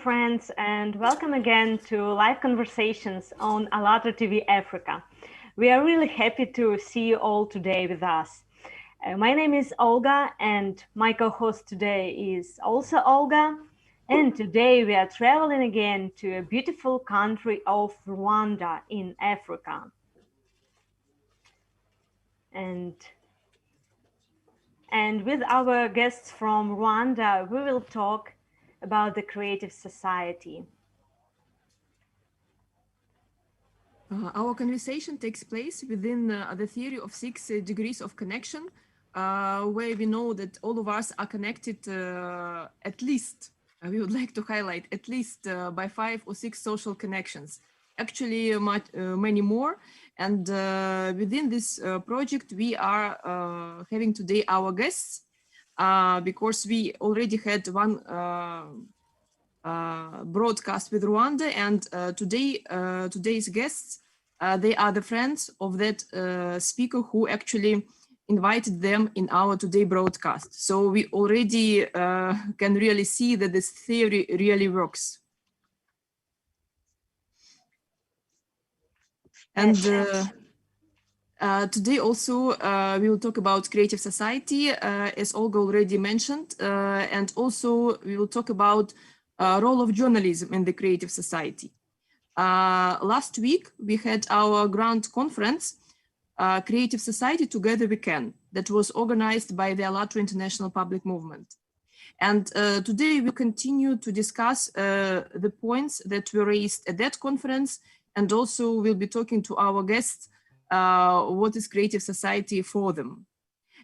friends, and welcome again to live conversations on ALLATRA TV Africa. We are really happy to see you all today with us. My name is Olga, and my co-host today is also Olga. And today we are traveling again to a beautiful country of Rwanda in Africa. And with our guests from Rwanda, we will talk about the creative society. Our conversation takes place within the theory of 6 degrees of connection, where we know that all of us are connected at least, we would like to highlight, at least by 5 or 6 social connections, actually many more. And within this project, we are having today our guests, because we already had one broadcast with Rwanda, and today's guests, they are the friends of that speaker who actually invited them in our today broadcast. So we already can really see that this theory really works. And today also we will talk about creative society, as Olga already mentioned, and also we will talk about role of journalism in the creative society. Last week, we had our grand conference, Creative Society Together We Can, that was organized by the ALLATRA International Public Movement. And today we continue to discuss the points that were raised at that conference, and also we'll be talking to our guests what is creative society for them.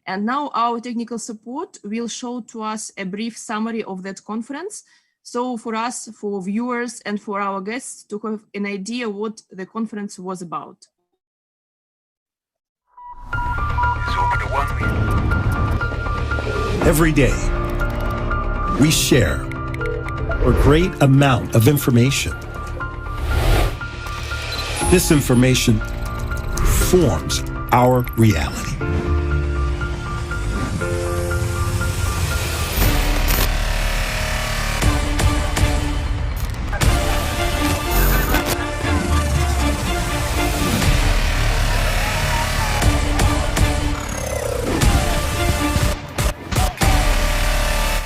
And now our technical support will show to us a brief summary of that conference. So for us, for viewers, and for our guests to have an idea what the conference was about. Every day, we share a great amount of information. This information forms our reality.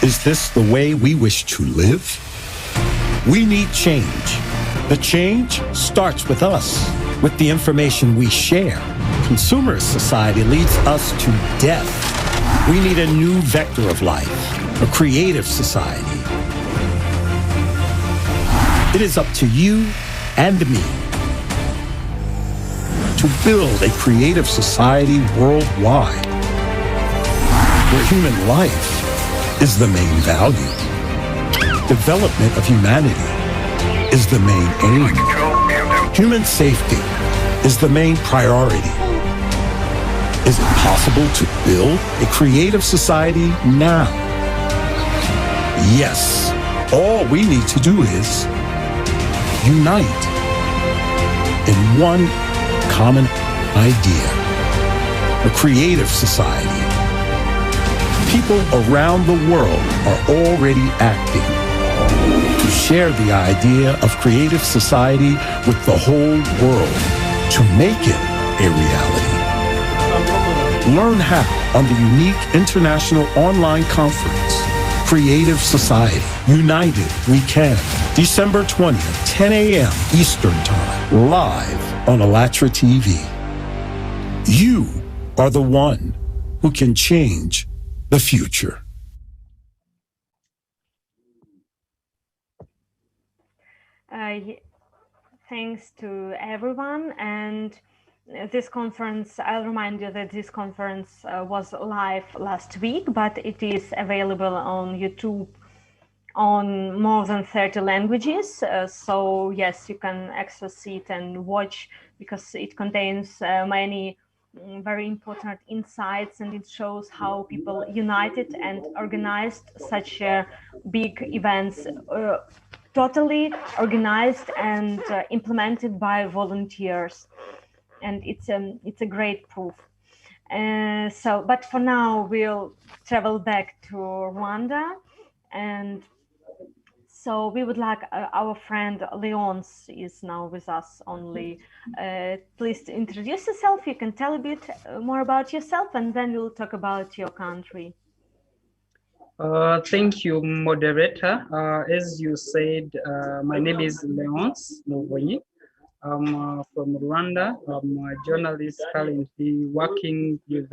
Is this the way we wish to live? We need change. The change starts with us, with the information we share. Consumer society leads us to death. We need a new vector of life, a creative society. It is up to you and me to build a creative society worldwide, where human life is the main value. Development of humanity is the main aim. Human safety is the main priority. Is it possible to build a creative society now? Yes. All we need to do is unite in one common idea, a creative society. People around the world are already acting to share the idea of creative society with the whole world to make it a reality. Learn how on the unique international online conference, Creative Society, United We Can, December 20th, 10 a.m. Eastern Time, live on ALLATRA TV. You are the one who can change the future. Thanks to everyone. And this conference, I'll remind you that this conference was live last week, but it is available on YouTube on more than 30 languages. So yes, you can access it and watch, because it contains many very important insights, and it shows how people united and organized such big events, totally organized and implemented by volunteers. And it's a great proof. But for now, we'll travel back to Rwanda. And So we would like our friend Leonce is now with us only. Please introduce yourself. You can tell a bit more about yourself, and then we'll talk about your country. Thank you, moderator. As you said, my name is Leonce Muvunyi. I'm from Rwanda. I'm a journalist currently working with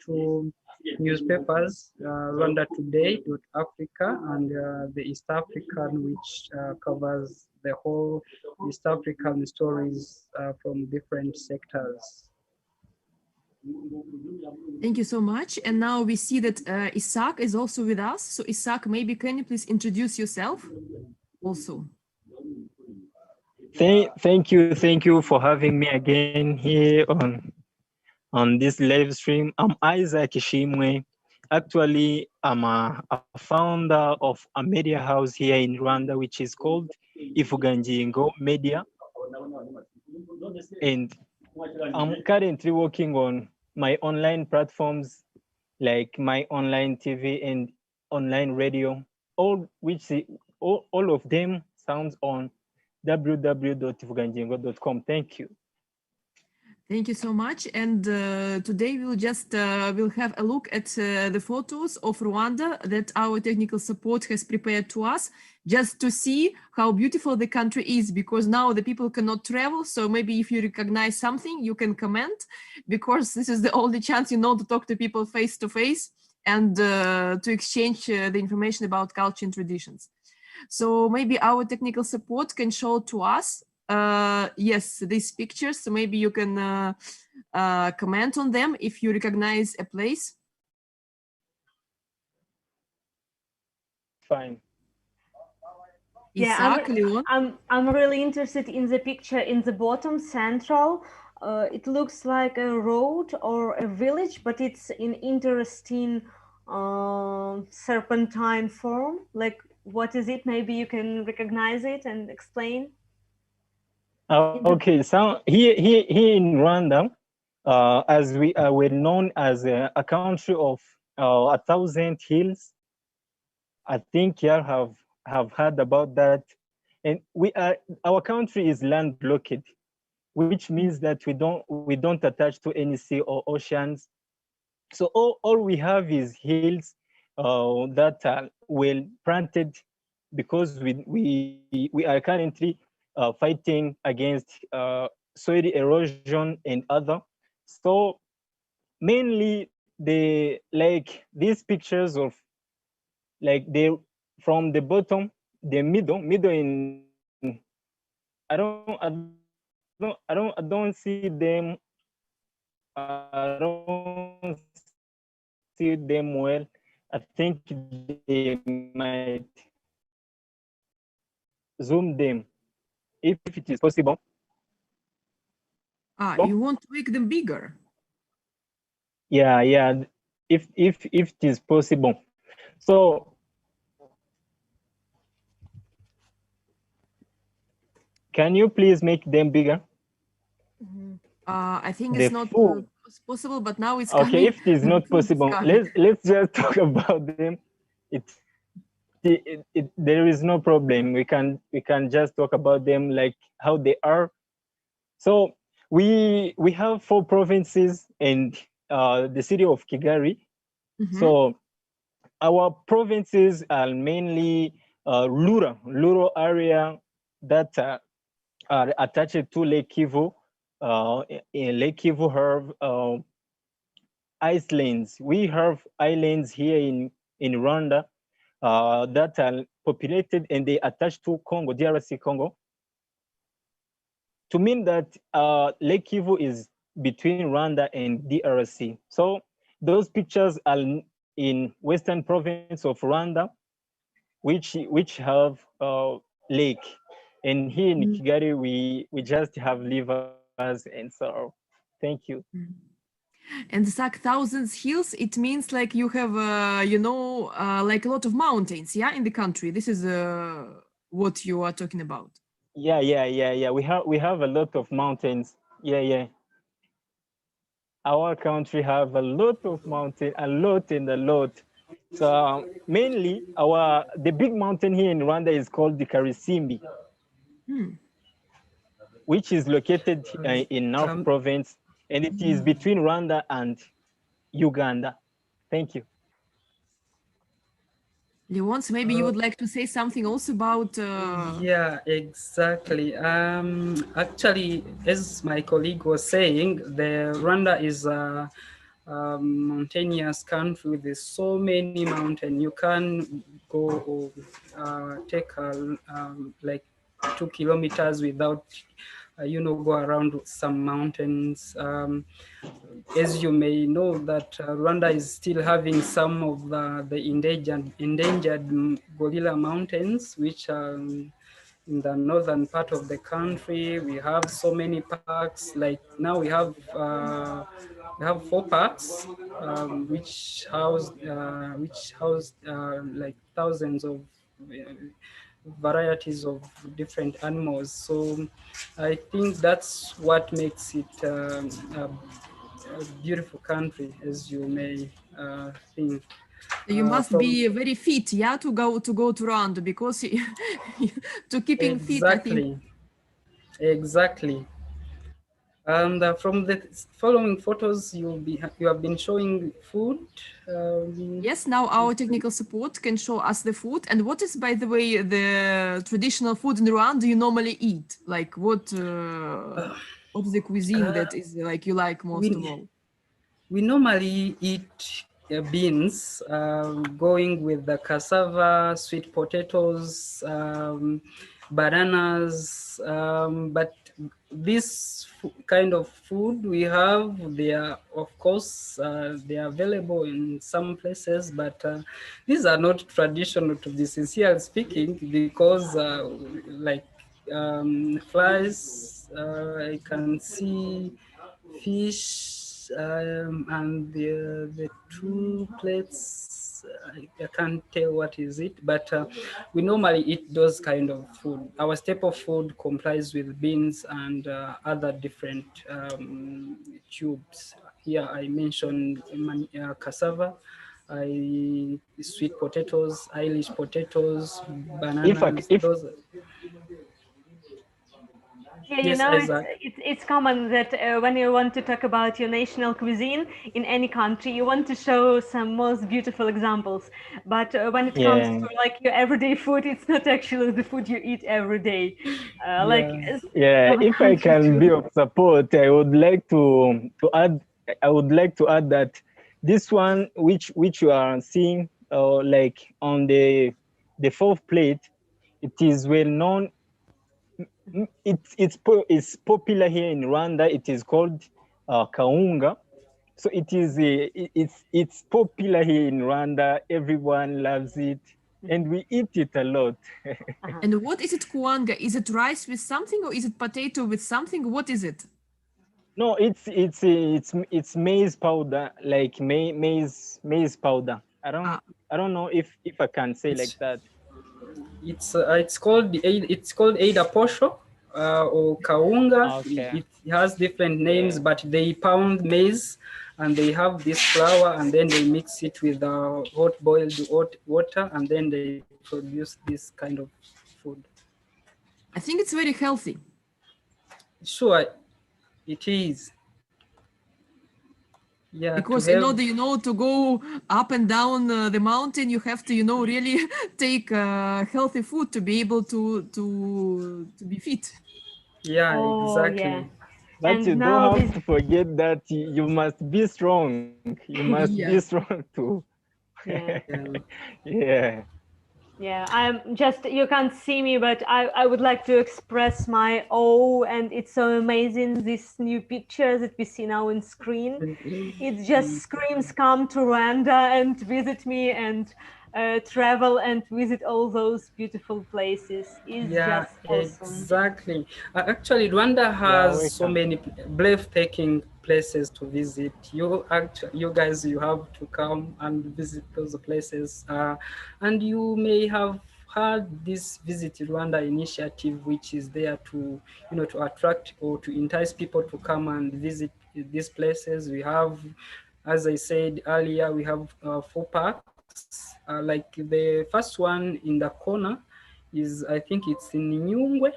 two newspapers, Rwanda Today, Africa, and the East African, which covers the whole East African stories from different sectors. Thank you so much. And now we see that Isaac is also with us. So Isaac, maybe can you please introduce yourself also? Thank you for having me again here on this live stream. I'm Isaac Ishimwe. Actually, I'm a founder of a media house here in Rwanda, which is called Ivugangingo Media. And I'm currently working on my online platforms like my online TV and online radio, all of them sounds on www.ivugangingo.com. Thank you. Thank you so much. And today we'll have a look at the photos of Rwanda that our technical support has prepared to us, just to see how beautiful the country is, because now the people cannot travel. So maybe if you recognize something, you can comment, because this is the only chance, to talk to people face to face and to exchange the information about culture and traditions. So maybe our technical support can show to us yes, these pictures. So maybe you can comment on them if you recognize a place. Fine. Isaac, I'm really interested in the picture in the bottom central. It looks like a road or a village, but it's in interesting serpentine form. Like, what is it? Maybe you can recognize it and explain. Okay, so here in Rwanda, as we are well known as a country of 1,000 hills, I think you have heard about that. And our country is landlocked, which means that we don't attach to any sea or oceans. So all we have is hills that are well planted, because we are currently fighting against soil erosion and other. So mainly these pictures of from the bottom, the middle in I don't see them. I don't see them well. I think they might zoom them if it is possible. You want to make them bigger? Yeah, if it is possible. So can you please make them bigger? I think it's not possible, but now it's okay. coming. If it is not possible, let's just talk about them. There is no problem. We can just talk about them like how they are. So we have 4 provinces and the city of Kigali. Mm-hmm. So our provinces are mainly rural area that are attached to Lake Kivu. In Lake Kivu have islands. We have islands here in Rwanda that are populated and they attach to Congo, DRC Congo. To mean that Lake Kivu is between Rwanda and DRC. So those pictures are in western province of Rwanda, which have lake. And here in Kigali, we just have rivers and so. Thank you. And Zach, thousands hills, it means like you have, like a lot of mountains, yeah, in the country. This is what you are talking about. Yeah. We have a lot of mountains. Yeah. Our country have a lot of mountains, a lot. So mainly the big mountain here in Rwanda is called the Karisimbi, which is located in North Province, and it is between Rwanda and Uganda. Thank you. Leonce, maybe you would like to say something also about... Yeah, exactly. Actually, as my colleague was saying, the Rwanda is a mountainous country with so many mountains. You can go take like 2 kilometers without go around some mountains. As you may know that Rwanda is still having some of the endangered gorilla mountains, which are in the northern part of the country. We have so many parks. Like now we have 4 parks which house like thousands of varieties of different animals. So I think that's what makes it a beautiful country, as you may think. You must be very fit, yeah, to go to Rwanda, because to keeping fit, I think. Exactly. And from the following photos, you have been showing food. Yes, now our technical support can show us the food. And what is, by the way, the traditional food in Rwanda you normally eat? Like what's the cuisine that is like you like most of all? We normally eat beans, going with the cassava, sweet potatoes, bananas, but this kind of food we have, they are, of course, they are available in some places, but these are not traditional, to be sincere speaking, because like flies, I can see fish, and the 2 plates, I can't tell what is it, but we normally eat those kind of food. Our staple food complies with beans and other different tubes. Here I mentioned cassava, sweet potatoes, Irish potatoes, bananas. Yeah, you know, it's common that when you want to talk about your national cuisine in any country, you want to show some most beautiful examples. But when it comes to like your everyday food, it's not actually the food you eat every day. If I can be of support, I would like to add. I would like to add that this one, which you are seeing, like on the 4th plate, it is well known. It's popular here in Rwanda. It is called kaunga. So it is it's popular here in Rwanda. Everyone loves it, and we eat it a lot. And what is it, kuanga? Is it rice with something, or is it potato with something? What is it? No, it's maize powder, like maize powder. I don't know if I can say like that. It's called Ada Posho or Kaunga. Okay. It has different names, but they pound maize and they have this flour, and then they mix it with hot boiled water, and then they produce this kind of food. I think it's very healthy. Sure, it is. Yeah, because in order, to go up and down the mountain, you have to, really take healthy food to be able to be fit. Yeah, exactly. Yeah. But and you don't have to forget that you must be strong. You must be strong too. Yeah. Yeah. Yeah, I'm just, you can't see me, but I would like to express my awe, and it's so amazing, this new picture that we see now on screen. It just screams, come to Rwanda and visit me and travel and visit all those beautiful places. It's just awesome. Exactly. Actually, Rwanda has so many breathtaking places to visit. You guys, you have to come and visit those places, and you may have heard this Visit Rwanda initiative, which is there to to attract or to entice people to come and visit these places. We have, as I said earlier, we have 4 parks like the first one in the corner is, I think it's in Nyungwe,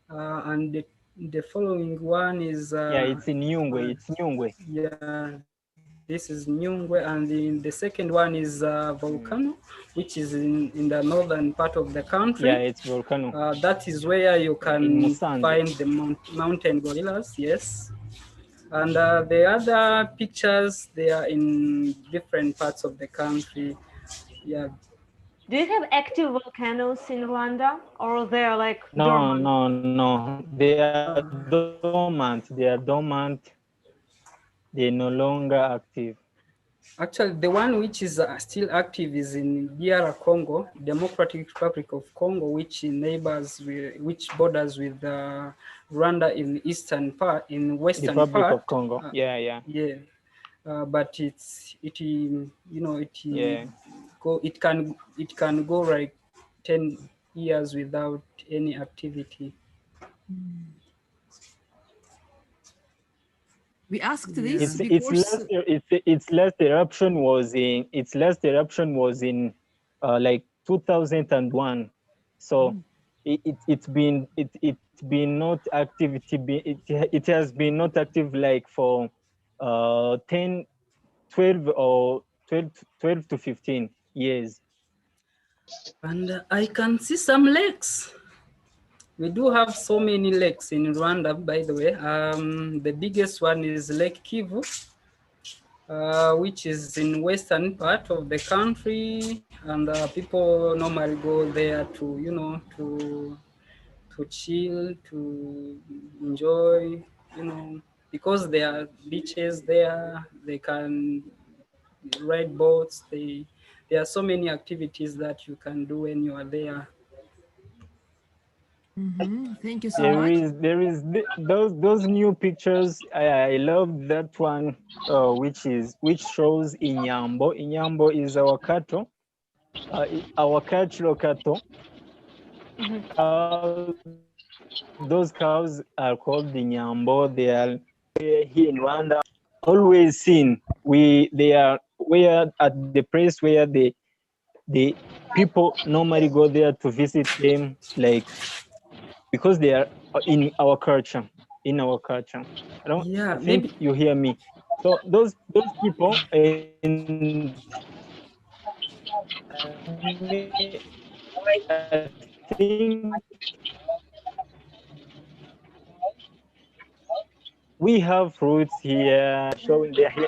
and the following one is Yeah, it's in Nyungwe. It's Nyungwe. yeah, this is Nyungwe, and the second one is Volcano, which is in the northern part of the country. Yeah, it's Volcano. That is where you can Musanze. find the mountain gorillas, yes. And the other pictures, they are in different parts of the country. Yeah. Do you have active volcanoes in Rwanda, or they're like No, dormant? no. They are dormant. They are dormant. They're no longer active. Actually, the one which is still active is in DR Congo, Democratic Republic of Congo, which which borders with Rwanda in eastern part, in western Republic part. of Congo. Yeah. But it Yeah. it can go like 10 years without any activity. We asked this Its because last eruption was in like 2001. So it's been not activity. It has been not active like for 10, 12 or 12 to 15 years. And I can see some lakes. We do have so many lakes in Rwanda, by the way. The biggest one is Lake Kivu, which is in western part of the country, and people normally go there to to chill, to enjoy, because there are beaches there. They can ride boats. There are so many activities that you can do when you are there. Thank you so much. There is those new pictures. I love that one, which shows Inyambo. Inyambo is our cattle, our cultural cattle. Those cows are called Inyambo. They are here in Rwanda. Always seen. They are at the place where the people normally go there to visit them, like, because they are in our culture. I think you hear me. So those people I think we have fruits here showing their here.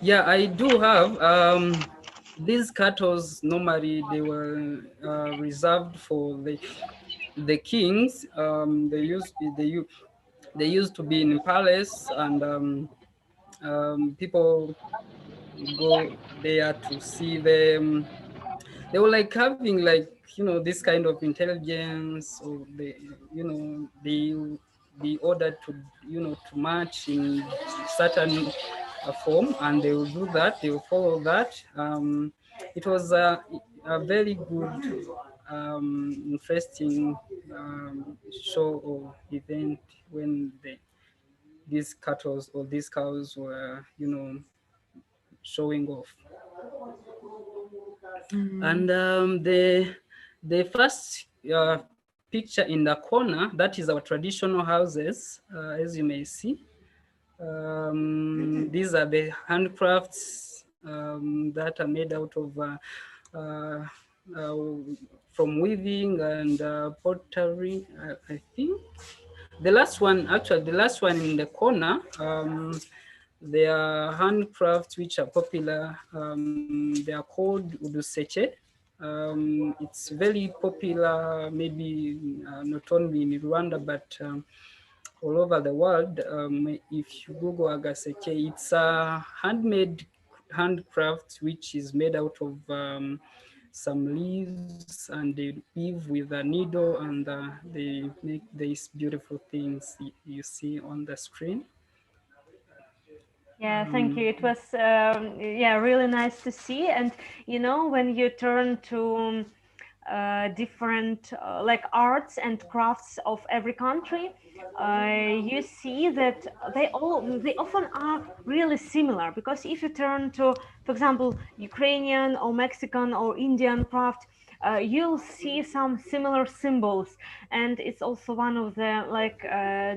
Yeah, I do have. These cattle normally they were reserved for the kings. They used to be in palace, and people go there to see them. They were like having this kind of intelligence, or they be ordered to to march in certain form, and they will do that. They will follow that. It was a very good, interesting show or event when these cattle or these cows were showing off. And the first picture in the corner, that is our traditional houses, as you may see. These are the handcrafts that are made out of from weaving and pottery, I think. The last one in the corner, there are handcrafts which are popular. They are called uduseche. It's very popular, maybe not only in Rwanda, but all over the world. If you Google agaseke, it's a handmade handcraft which is made out of some leaves, and they weave with a needle, and they make these beautiful things you see on the screen. Yeah, thank you. It was really nice to see. And when you turn to different like arts and crafts of every country, you see that they often are really similar, because if you turn to, for example, Ukrainian or Mexican or Indian craft, you'll see some similar symbols, and it's also one of the like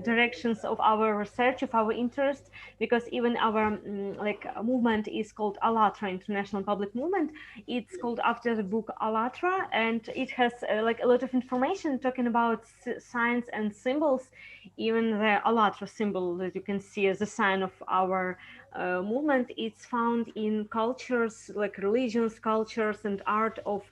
directions of our research, of our interest, because even our like movement is called ALLATRA, International Public Movement. It's called after the book ALLATRA, and it has like a lot of information talking about signs and symbols. Even the ALLATRA symbol that you can see as a sign of our movement, it's found in cultures like religions, cultures, and art of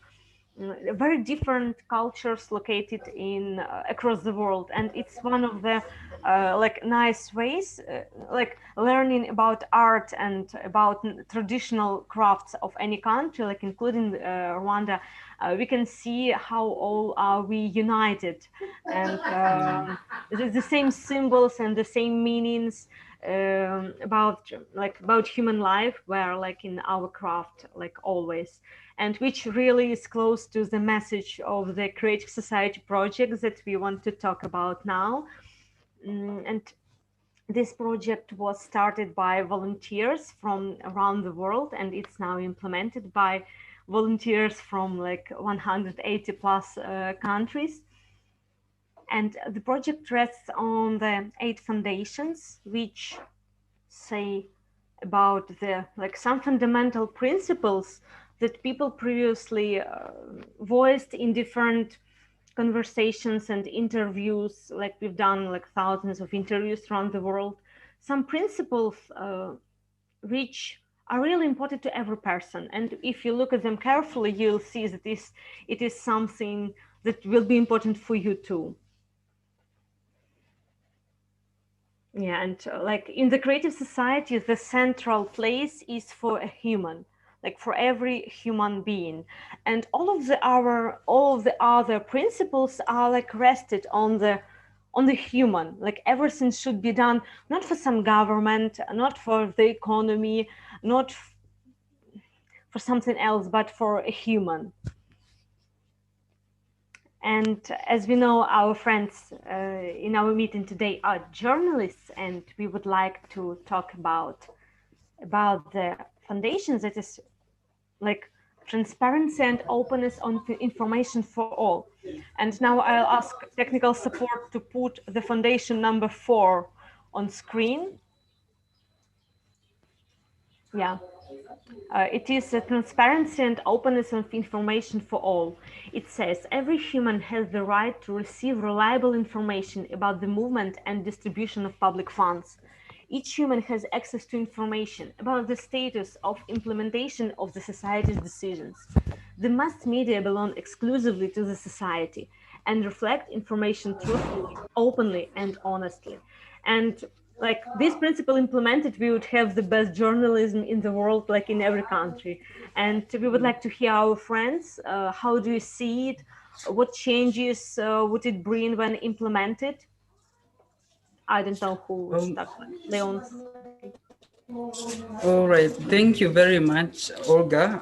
very different cultures located in across the world. And it's one of the like nice ways like learning about art and about traditional crafts of any country, like including Rwanda. We can see how all are we united, and the same symbols and the same meanings about human life were like in our craft, like always, and which really is close to the message of the Creative Society project that we want to talk about now. And this project was started by volunteers from around the world, and it's now implemented by volunteers from like 180 plus countries. And the project rests on the 8 foundations, which say about the like some fundamental principles that people previously voiced in different conversations and interviews. Like we've done like thousands of interviews around the world. Some principles which are really important to every person, and if you look at them carefully, you'll see that it is something that will be important for you too. Yeah, and like in the Creative Society, the central place is for a human, like for every human being, and all of the other principles are like rested on the human. Like everything should be done not for some government, not for the economy, not for something else, but for a human. And as we know, our friends in our meeting today are journalists, and we would like to talk about the foundations that is like transparency and openness on information for all. And now I'll ask technical support to put the foundation number 4 on screen. Yeah. It is a transparency and openness of information for all. It says every human has the right to receive reliable information about the movement and distribution of public funds. Each human has access to information about the status of implementation of the society's decisions. The mass media belong exclusively to the society and reflect information truthfully, openly, and honestly. And like this principle implemented, we would have the best journalism in the world, like in every country. And we would like to hear our friends. How do you see it? What changes would it bring when implemented? I don't know who would start. Leon's. All right, thank you very much, Olga.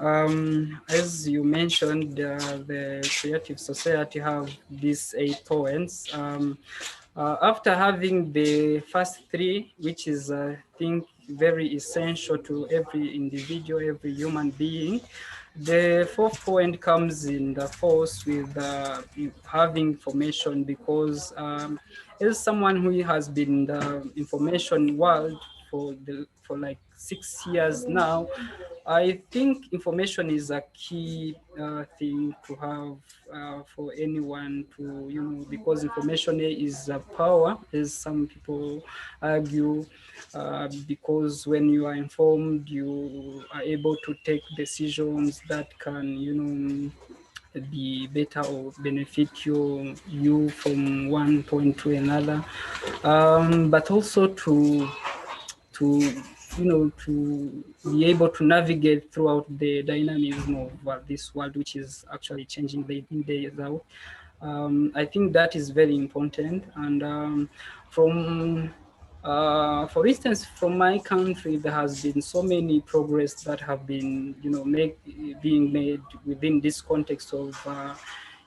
As you mentioned, the Creative Society have these 8 points. After having the first 3, which is, I think, very essential to every individual, every human being, the 4th point comes in the force with having information, because as someone who has been in the information world for like 6 years now, I think information is a key thing to have for anyone to, because information is power, as some people argue, because when you are informed, you are able to take decisions that can, be better or benefit you from one point to another, but also to be able to navigate throughout the dynamism of this world, which is actually changing day in, day out. I think that is very important. And for instance, from my country, there has been so many progress that have been, being made within this context of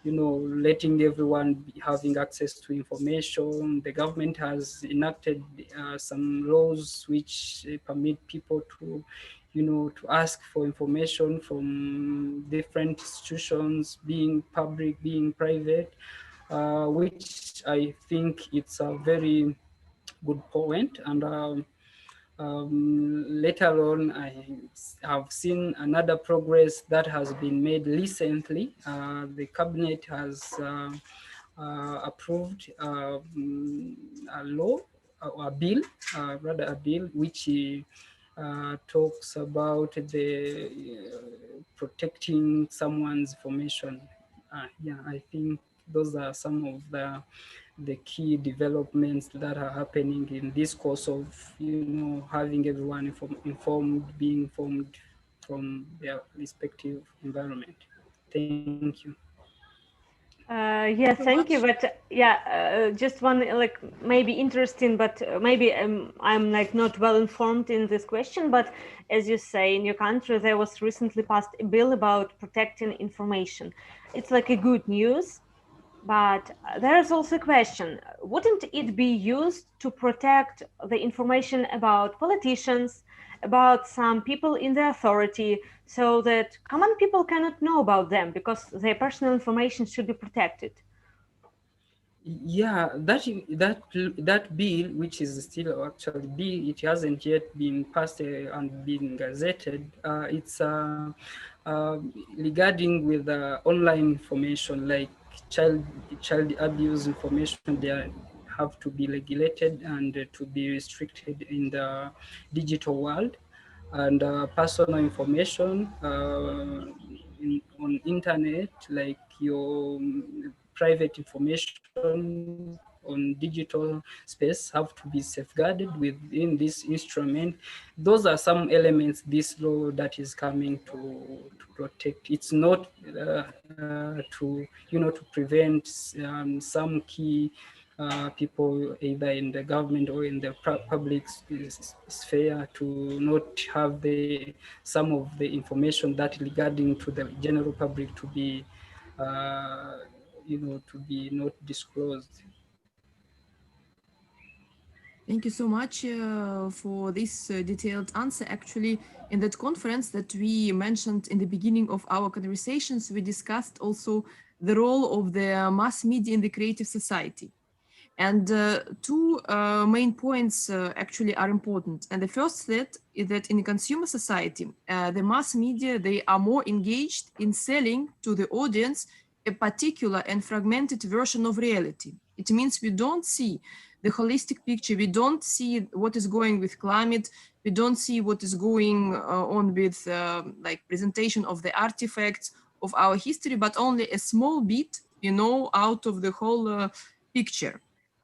letting everyone be having access to information. The government has enacted some laws which permit people to, to ask for information from different institutions, being public, being private, which I think it's a very good point. And later on, I have seen another progress that has been made recently. The cabinet has approved a law, or a bill, rather a bill, which talks about the protecting someone's information. Yeah, I think those are some of the key developments that are happening in this course of, having everyone informed, being informed from their respective environment. Thank you. Yeah, thank you. But yeah, just one like maybe interesting, but maybe I'm like not well informed in this question. But as you say, in your country there was recently passed a bill about protecting information. It's like a good news, but there is also a question: wouldn't it be used to protect the information about politicians, about some people in the authority, so that common people cannot know about them because their personal information should be protected? Yeah, that bill, which is still actually bill, it hasn't yet been passed and been gazetted. It's regarding with online information, like child abuse information. They have to be regulated and to be restricted in the digital world, and personal information on internet, like your private information on digital space, have to be safeguarded within this instrument. Those are some elements this law that is coming to protect. It's not to to prevent some key people either in the government or in the public sphere to not have some of the information that regarding to the general public to be to be not disclosed. Thank you so much for this detailed answer. Actually, in that conference that we mentioned in the beginning of our conversations, we discussed also the role of the mass media in the creative society. And two main points actually are important. And the first that is that in a consumer society, the mass media, they are more engaged in selling to the audience a particular and fragmented version of reality. It means we don't see the holistic picture. We don't see what is going with climate. We don't see what is going on with like presentation of the artifacts of our history, but only a small bit, out of the whole picture.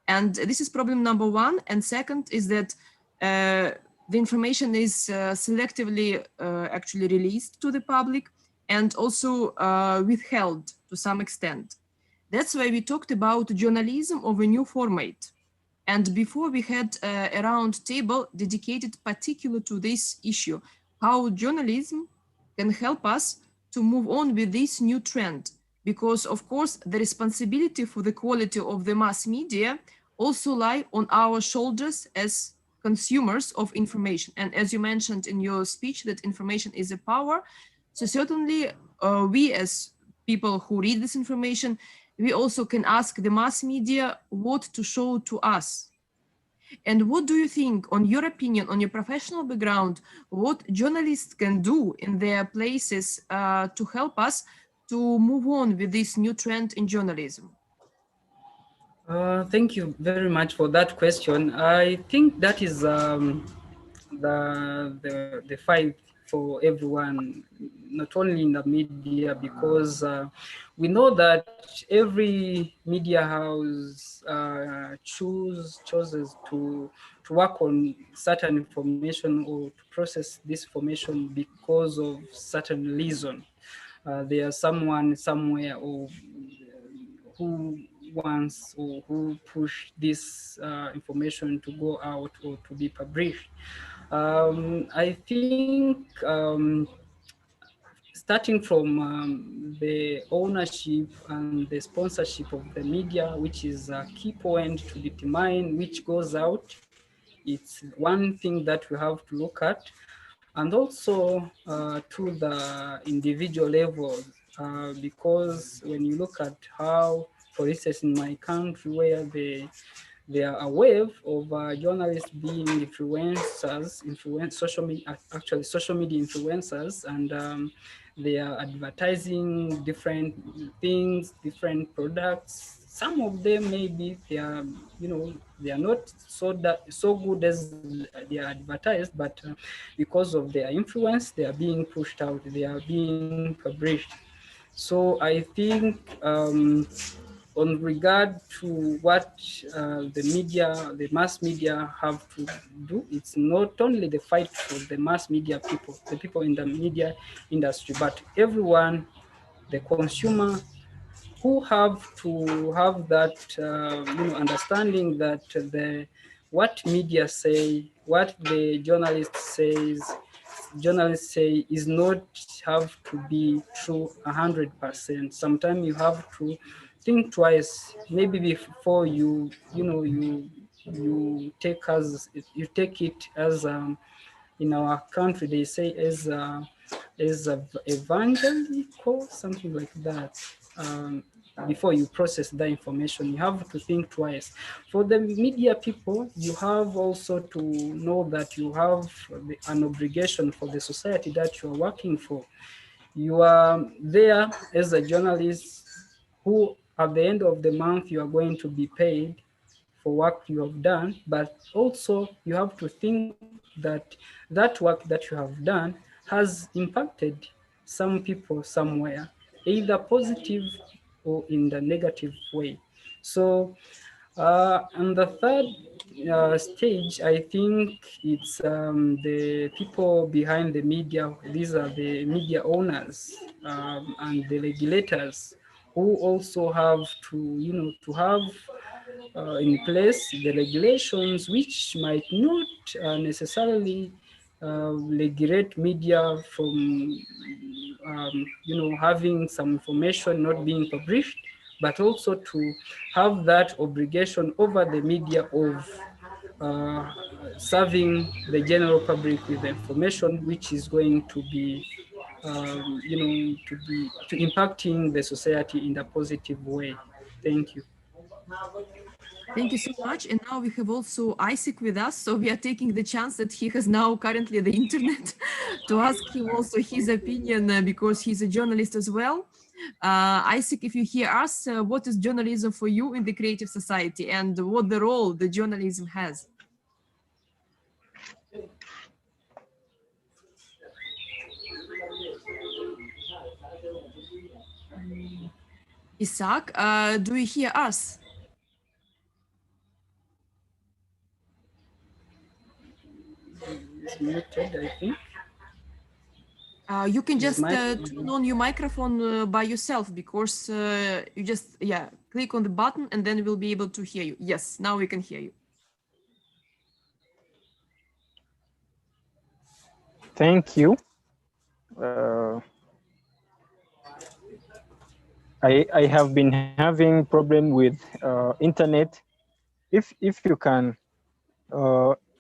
And this is problem number one. And second is that the information is selectively actually released to the public and also withheld to some extent. That's why we talked about journalism of a new format. And before we had a round table dedicated particular to this issue, how journalism can help us to move on with this new trend. Because of course, the responsibility for the quality of the mass media also lie on our shoulders as consumers of information. And as you mentioned in your speech, that information is a power. So certainly we as people who read this information, we also can ask the mass media what to show to us. And what do you think, on your opinion, on your professional background, what journalists can do in their places to help us to move on with this new trend in journalism? Thank you very much for that question. I think that is the fight for everyone, not only in the media, because we know that every media house chooses to work on certain information or to process this information because of certain reason. There's someone somewhere or who wants or who push this information to go out or to be published. I think starting from the ownership and the sponsorship of the media, which is a key point to determine which goes out. It's one thing that we have to look at. And also to the individual level, because when you look at how, for instance, in my country, where there are a wave of journalists being influencers, actually social media influencers, and they are advertising different things, different products. Some of them maybe they are, they are not so good as they are advertised, but because of their influence, they are being pushed out, they are being published. So I think on regard to what the mass media have to do, it's not only the fight for the mass media people, the people in the media industry, but everyone, the consumer, who have to have that understanding that what media say, what the journalists say is not have to be true 100%. Sometimes you have to think twice, maybe before you take it as in our country they say as evangelical, something like that. Before you process that information, you have to think twice. For the media people, you have also to know that you have an obligation for the society that you are working for. You are there as a journalist who, at the end of the month, you are going to be paid for work you have done, but also you have to think that that work that you have done has impacted some people somewhere, either positive or in the negative way. So and the third stage, I think it's the people behind the media. These are the media owners and the regulators who also have to have in place the regulations which might not necessarily regulate media from having some information not being published, but also to have that obligation over the media of serving the general public with the information which is going to be to impacting the society in a positive way. Thank you. Thank you so much. And now we have also Isaac with us. So we are taking the chance that he has now currently the internet to ask him also his opinion because he's a journalist as well. Isaac, if you hear us, what is journalism for you in the creative society and what the role the journalism has? Isaac, do you hear us? It's muted, I think. You can just turn on your microphone by yourself because you just, click on the button and then we'll be able to hear you. Yes, now we can hear you. Thank you. I have been having problem with internet. If you can,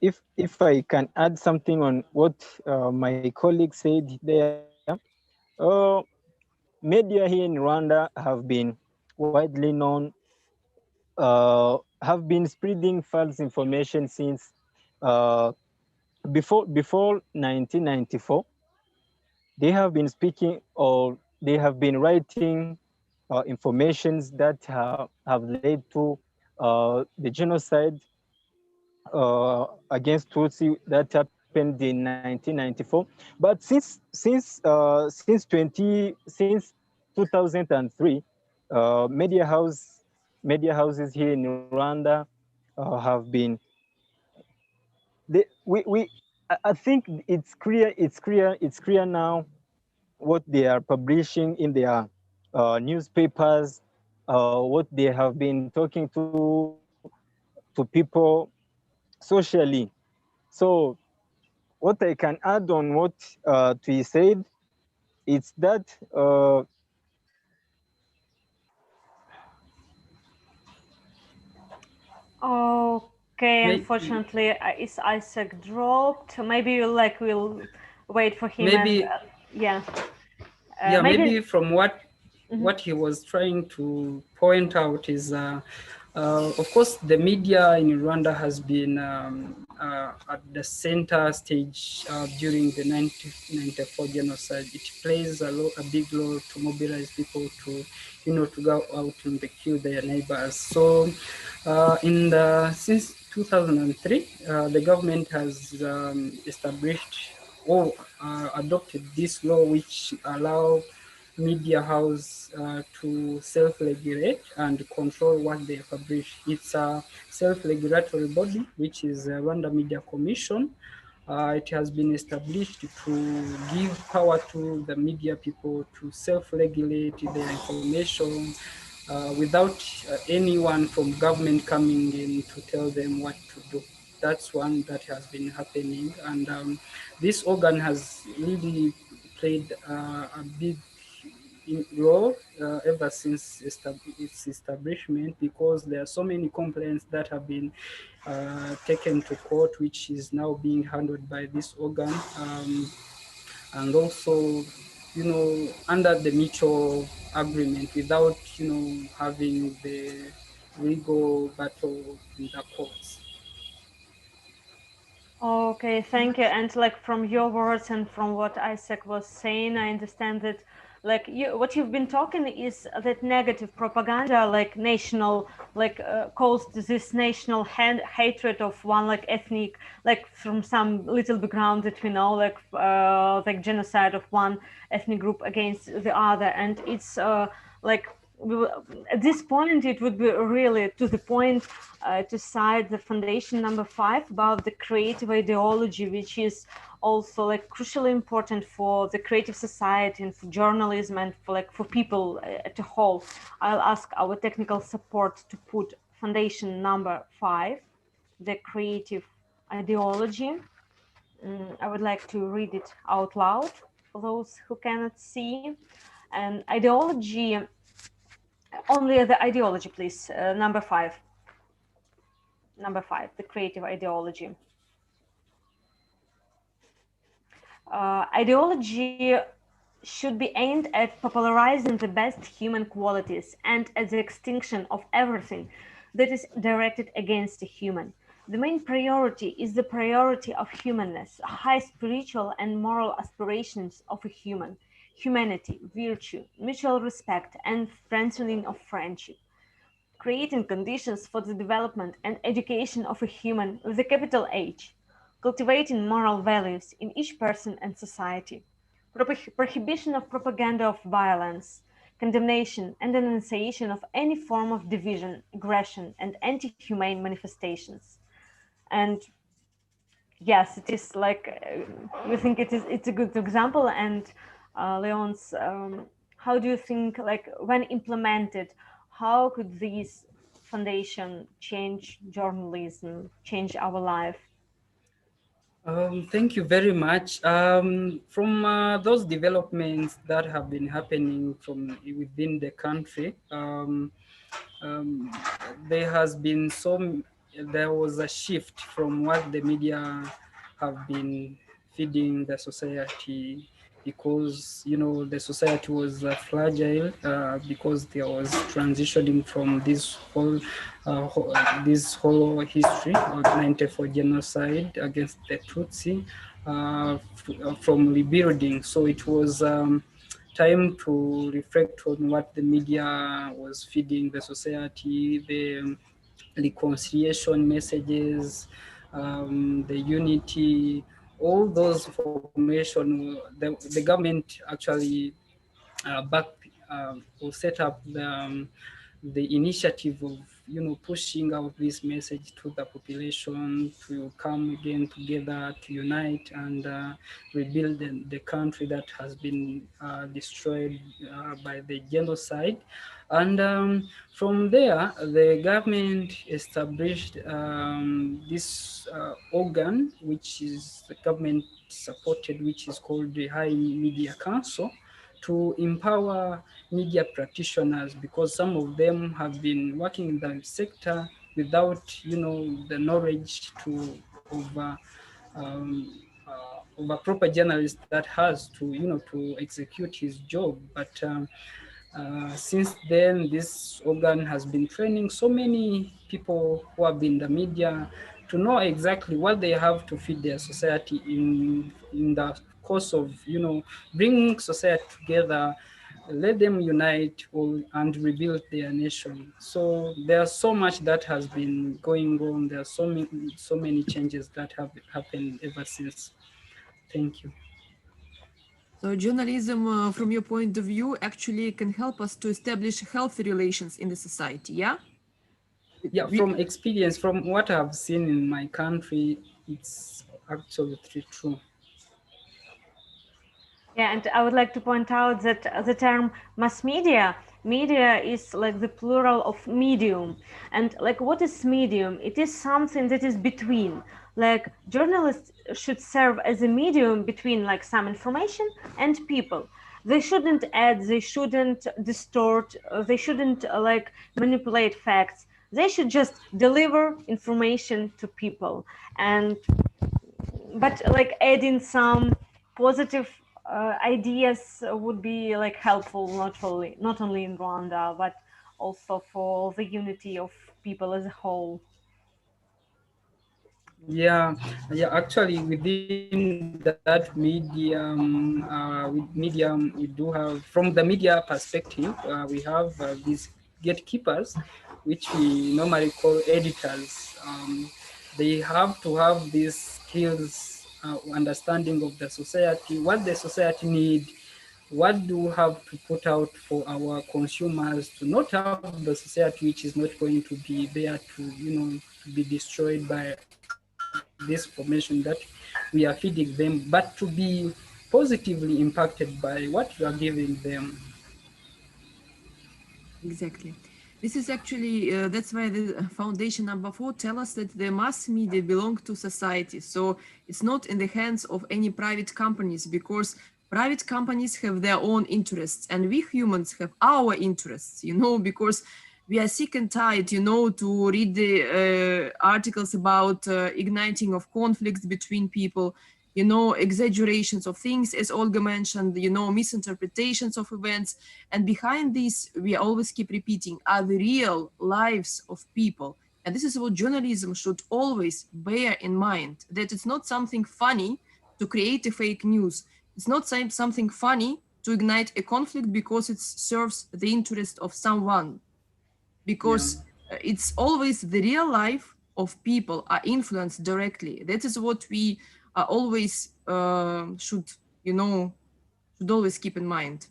if I can add something on what my colleague said there, media here in Rwanda have been widely known, have been spreading false information since before 1994. They have been speaking or they have been writing informations that have led to the genocide against Tutsi that happened in 1994. But since 2003, media houses here in Rwanda have been. I think it's clear now what they are publishing in their newspapers, what they have been talking to people socially. So what I can add on what Tui said it's that Okay, May- unfortunately, is Isaac dropped? Maybe we'll wait for him and maybe yeah, yeah, maybe maybe. from what Mhm. he was trying to point out is of course the media in Rwanda has been at the center stage during the 1994 genocide. It plays a big role to mobilize people to, to go out and kill their neighbors. So since 2003, the government has established or adopted this law which allow media house to self-regulate and control what they publish. It's a self-regulatory body, which is Rwanda Media Commission. It has been established to give power to the media people to self-regulate their information without anyone from government coming in to tell them what to do. That's one that has been happening. And this organ has really played a big role ever since its establishment, because there are so many complaints that have been taken to court, which is now being handled by this organ. And also, under the mutual agreement without, having the legal battle in the courts. Okay, thank you. And from your words and from what Isaac was saying, I understand that what you've been talking is that negative propaganda, national, caused this national hatred of one ethnic, from some little background that we know, genocide of one ethnic group against the other, and it's at this point it would be really to the point to cite the foundation number 5 about the creative ideology, which is also crucially important for the creative society and for journalism and for people at a whole. I'll ask our technical support to put foundation number 5, the creative ideology. I would like to read it out loud for those who cannot see. And ideology, only the ideology, please. Number 5. Number 5, the creative ideology. Ideology should be aimed at popularizing the best human qualities and at the extinction of everything that is directed against a human. The main priority is the priority of humanness, high spiritual and moral aspirations of a humanity, virtue, mutual respect, and strengthening of friendship. Creating conditions for the development and education of a human with a capital H, cultivating moral values in each person and society, prohibition of propaganda of violence, condemnation and denunciation of any form of division, aggression, and anti-humane manifestations. And yes, it is we think it's a good example. And Leon's, how do you think, when implemented, how could this foundation change journalism, change our life? Thank you very much. From those developments that have been happening from within the country, there was a shift from what the media have been feeding the society, because the society was fragile, because there was transitioning from this whole history of 94 genocide against the Tutsi, from rebuilding. So it was time to reflect on what the media was feeding the society, the reconciliation messages, the unity, all those formation. The government actually will set up the initiative of pushing out this message to the population to come again together, to unite and rebuild the country that has been destroyed by the genocide. And from there, the government established this organ, which is the government supported, which is called the High Media Council, to empower media practitioners, because some of them have been working in the sector without, the knowledge of a proper journalist that has to, to execute his job. But since then, this organ has been training so many people who have been in the media to know exactly what they have to feed their society in the course of, bringing society together, let them unite and rebuild their nation. So there's so much that has been going on. There are so many changes that have happened ever since. Thank you. So journalism, from your point of view, actually can help us to establish healthy relations in the society, yeah? Yeah, from experience, from what I've seen in my country, it's absolutely true. Yeah, and I would like to point out that the term mass media is like the plural of medium. And like, what is medium? It is something that is between. Like, journalists should serve as a medium between like some information and people. They shouldn't add, they shouldn't distort, they shouldn't like manipulate facts. They should just deliver information to people. But like adding some positive ideas would be like helpful, not only in Rwanda, but also for the unity of people as a whole. Yeah, yeah. Actually, within that medium, we do have, from the media perspective, we have these gatekeepers, which we normally call editors. They have to have these skills, understanding of the society, what the society need, what do we have to put out for our consumers, to not have the society which is not going to be there to, to be destroyed by this information that we are feeding them, but to be positively impacted by what we are giving them. Exactly. This is actually, that's why the foundation number 4 tell us that the mass media belong to society. So it's not in the hands of any private companies, because private companies have their own interests and we humans have our interests, because we are sick and tired, to read the articles about igniting of conflicts between people, exaggerations of things, as Olga mentioned, misinterpretations of events. And behind this, we always keep repeating, are the real lives of people. And this is what journalism should always bear in mind, that it's not something funny to create a fake news. It's not something funny to ignite a conflict because it serves the interest of someone. Because it's always the real life of people are influenced directly. That is what we always should always keep in mind.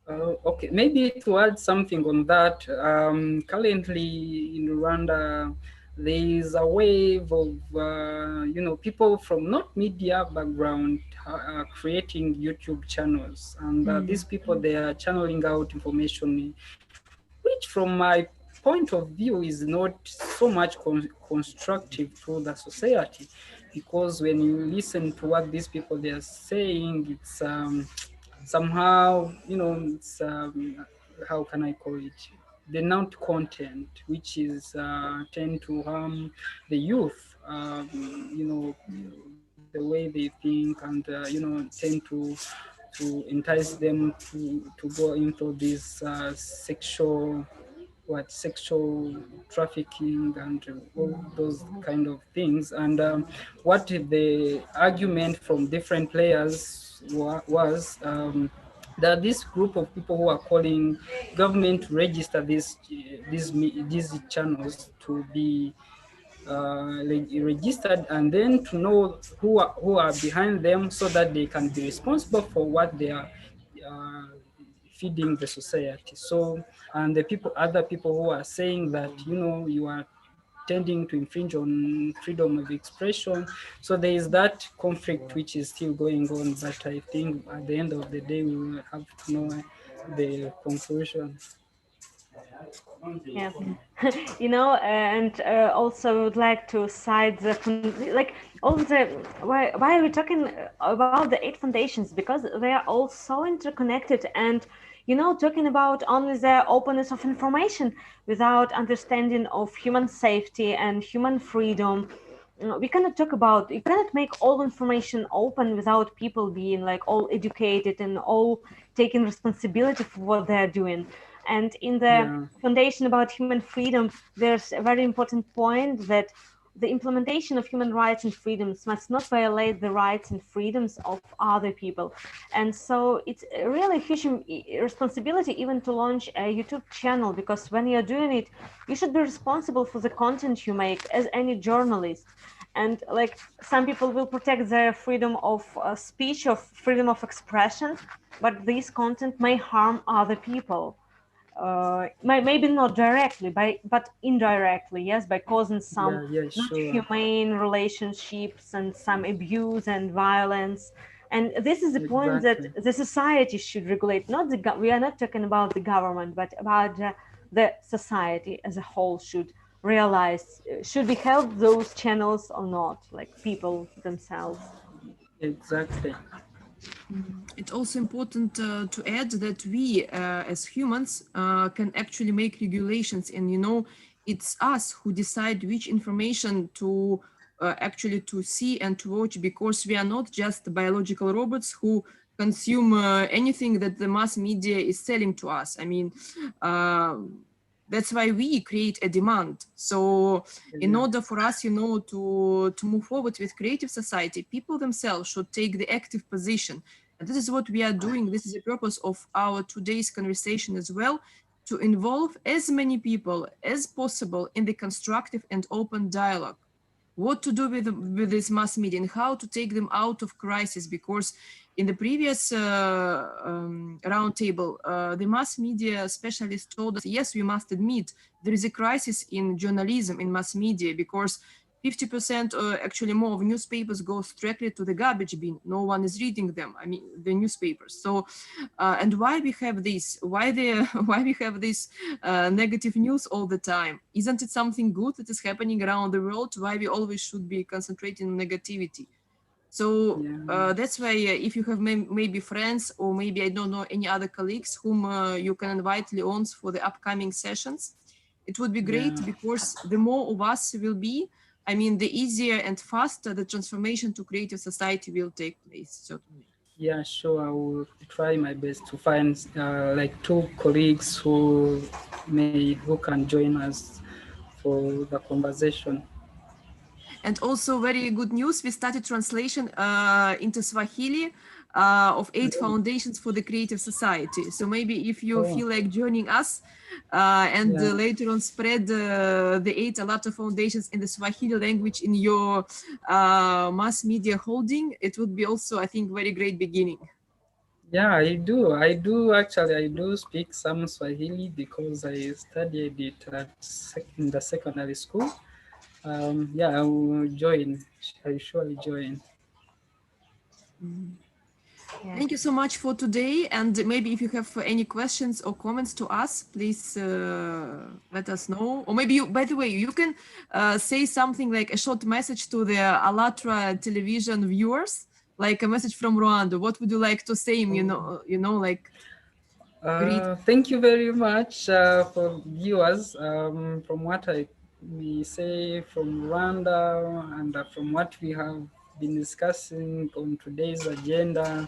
Okay, maybe to add something on that, currently in Rwanda, there is a wave of, people from not media background creating YouTube channels. And these people, they are channeling out information, which from my point of view is not so much constructive to the society. Because when you listen to what these people they are saying, it's somehow, it's how can I call it? Denounce content, which is tend to harm the youth. The way they think, and tend to entice them to go into this sexual trafficking and all those kind of things. And what the argument from different players was that this group of people who are calling government to register these channels to be registered, and then to know who are behind them, so that they can be responsible for what they are uh, feeding the society. So, and other people who are saying that, you are tending to infringe on freedom of expression. So there is that conflict which is still going on, but I think at the end of the day, we will have to know the conclusion. Yeah, you know, and also would like to cite the like all the why are we talking about the 8 foundations? Because they are all so interconnected, and you know, talking about only the openness of information without understanding of human safety and human freedom. We cannot talk about, you cannot make all information open without people being like all educated and all taking responsibility for what they're doing. And in the Yeah, foundation about human freedom, there's a very important point that the implementation of human rights and freedoms must not violate the rights and freedoms of other people. And so it's really a huge responsibility even to launch a YouTube channel, because when you're doing it, you should be responsible for the content you make as any journalist. And like some people will protect their freedom of speech, of freedom of expression, but this content may harm other people. Maybe not directly, but indirectly, yes, by causing some yeah, yeah, not sure. humane relationships and some abuse and violence. And this is the point that Exactly. the society should regulate. Not the we are not talking about the government, but about the society as a whole should realize should we help those channels or not, like people themselves. Exactly. It's also important to add that we, as humans, can actually make regulations, and you know, it's us who decide which information to actually to see and to watch, because we are not just biological robots who consume anything that the mass media is selling to us. I mean, uh, that's why we create a demand. So in Yeah, order for us, you know, to move forward with creative society, people themselves should take the active position. And this is what we are doing. This is the purpose of our today's conversation as well, to involve as many people as possible in the constructive and open dialogue. What to do with this mass media and how to take them out of crisis, because in the previous roundtable, the mass media specialist told us, yes, we must admit there is a crisis in journalism, in mass media, because 50% actually more of newspapers go directly to the garbage bin. No one is reading them. I mean, the newspapers. So, and why we have this? Why why we have this negative news all the time? Isn't it something good that is happening around the world? Why we always should be concentrating on negativity? So yeah, that's why if you have maybe friends or maybe I don't know any other colleagues whom you can invite Leons for the upcoming sessions, it would be great, yeah. because the more of us will be, I mean, the easier and faster the transformation to creative society will take place, certainly. Yeah, sure. I will try my best to find like two colleagues who can join us for the conversation. And also very good news, we started translation into Swahili of 8 foundations for the creative society. So maybe if you Oh, feel like joining us and yeah, later on spread the 8 ALLATRA foundations in the Swahili language in your mass media holding, it would be also, I think, very great beginning. yeah. I do. I do actually. I do speak some Swahili because I studied it in the secondary school. Yeah, I will join. I surely join. Yeah. Thank you so much for today. And maybe if you have any questions or comments to us, please let us know. Or maybe you, by the way, you can say something like a short message to the ALLATRA television viewers, like a message from Rwanda. What would you like to say? Like greet. Thank you very much for viewers. From what I we say from Rwanda and from what we have been discussing on today's agenda,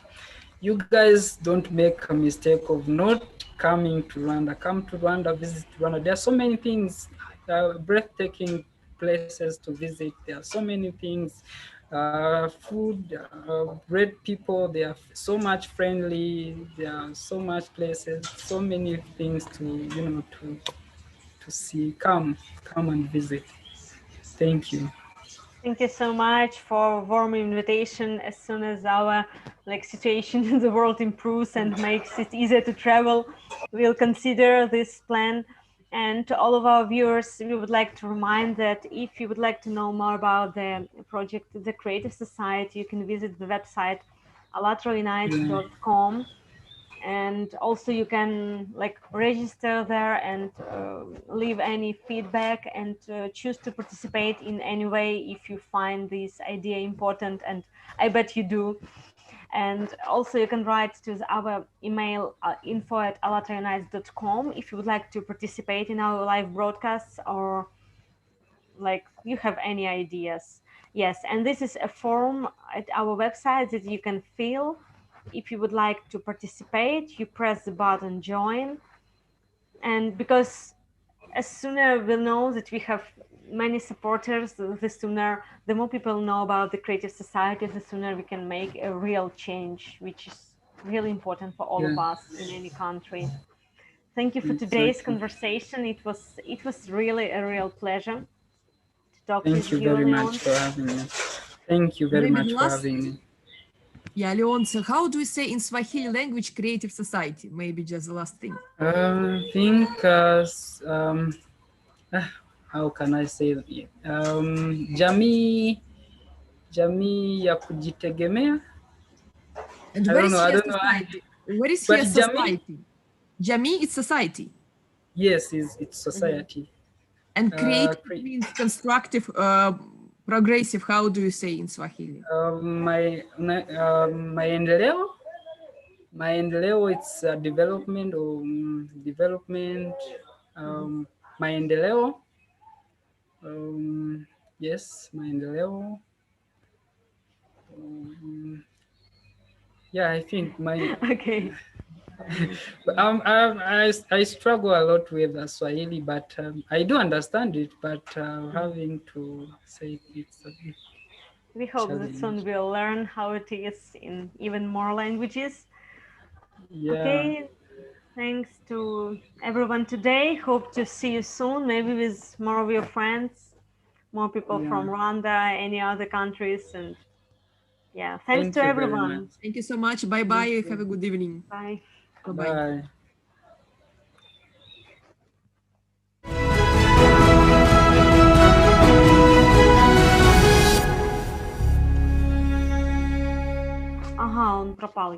you guys don't make a mistake of not coming to Rwanda. Come to Rwanda, visit Rwanda. There are so many things, breathtaking places to visit. There are so many things, food, great people. They are so much friendly. There are so much places, so many things to to see. Come and visit. Thank you. Thank you so much for warm invitation. As soon as our like situation in the world improves and makes it easier to travel, we'll consider this plan. And to all of our viewers, we would like to remind that if you would like to know more about the project, the Creative Society, you can visit the website Yeah. allatraunites.com. and also you can like register there and leave any feedback and choose to participate in any way if you find this idea important, and I bet you do. And also you can write to our email info@allatraunites.com if you would like to participate in our live broadcasts, or like you have any ideas. Yes, and this is a form at our website that you can fill. If you would like to participate, you press the button join, and because as sooner we'll know that we have many supporters, the more people know about the Creative Society, the sooner we can make a real change, which is really important for all of us in any country. Thank you for today's conversation. It was really a real pleasure to talk with you. Thank you very much for having me. Thank you very much for having me. Yeah, Leon, so how do you say in Swahili language Creative Society? Maybe just the last thing. I think, how can I say that? Jamii ya kujitegemea. And where is here society? Where is here society? Jamii is society. Yes, it's society. And creative means constructive, progressive. How do you say in Swahili? Maendeleo, it's development or development. Maendeleo. Yes, maendeleo. Yeah, I think my. Okay. I struggle a lot with Swahili, but I do understand it. But having to say it's a bit. We hope that soon we'll learn how it is in even more languages. Yeah. Okay. Thanks to everyone today. Hope to see you soon, maybe with more of your friends, more people from Rwanda, any other countries, and yeah. Thanks to everyone. Thank you so much. Bye bye. Have a good evening. Bye. Bye. Ага, он пропал.